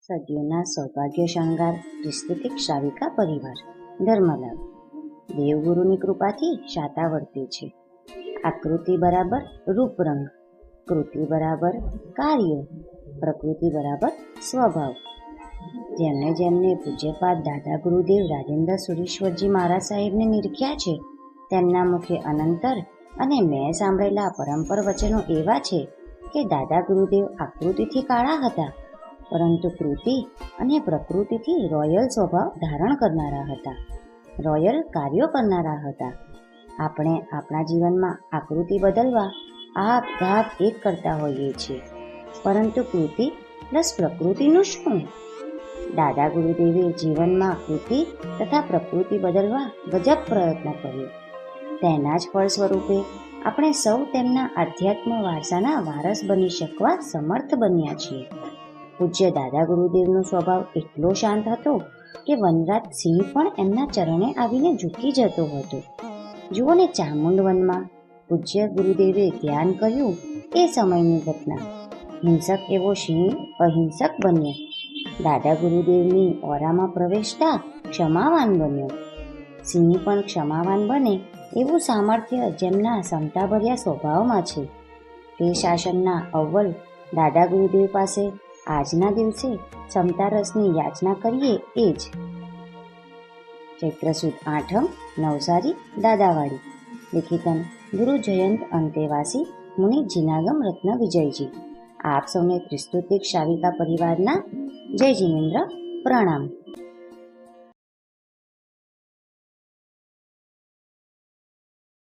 સદીઓના સૌભાગ્ય શણગાર વિસ્તૃતિક શ્રાવિકા પરિવાર ધર્મલાભ. દેવગુરુની કૃપાથી શાતા વર્તે છે. આકૃતિ બરાબર રૂપરંગ, કૃતિ બરાબર કાર્ય, પ્રકૃતિ બરાબર સ્વભાવ. જેમને જેમને પૂજ્યપાદ દાદા ગુરુદેવ રાજેન્દ્ર સુરીશ્વરજી મહારાજ સાહેબને નિરખ્યા છે, તેમના મુખે અનંતર અને મેં સાંભળેલા પરંપર વચનો એવા છે કે દાદા ગુરુદેવ આકૃતિથી કાળા હતા, પરંતુ કૃતિ અને પ્રકૃતિથી રોયલ સ્વભાવ ધારણ કરનારા હતા, રોયલ કાર્યો કરનારા હતા. આપણે આપણા જીવનમાં આકૃતિ બદલવા આપ ઘાપ એક કરતા હોઈએ છીએ, પરંતુ કૃતિ પ્લસ પ્રકૃતિનું શું? દાદા ગુરુદેવે જીવનમાં કૃતિ તથા પ્રકૃતિ બદલવા ગજબ પ્રયત્ન કર્યો. તેના જ ફળ સ્વરૂપે આપણે સૌ તેમના આધ્યાત્મ વારસાના વારસ બની શકવા સમર્થ બન્યા છીએ. પૂજ્ય દાદા ગુરુદેવનો સ્વભાવ એટલો શાંત હતો કે વનરાજ સિંહ પણ એમના ચરણે આવીને ઝૂકી જતો હતો. જુઓ ને, ચામુંડ વનમાં પૂજ્ય ગુરુદેવે ધ્યાન કર્યું એ સમયની ઘટના. હિંસક એવો સિંહ અહિંસક બન્યો. દાદા ગુરુદેવની ઓરામાં પ્રવેશતા ક્ષમાવાન બન્યો. સિંહ પણ ક્ષમાવાન બને એવું સામર્થ્ય જેમના સમતાભર્યા સ્વભાવમાં છે, તે શાસનના અવ્વલ દાદા ગુરુદેવ પાસે આજના દિવસે સમતા રસની યાચના કરીએ એ જ. ચૈત્ર સુદ 8મ, નવસારી દાદાવાડી. લિખિતન ગુરુ જયંત અંતેવાસી મુનિ જીનાગમ રત્ન વિજયજી. આપ સૌને ત્રિસ્તુતિક શ્રાવિકા પરિવારના જય જીનેન્દ્ર પ્રણામ.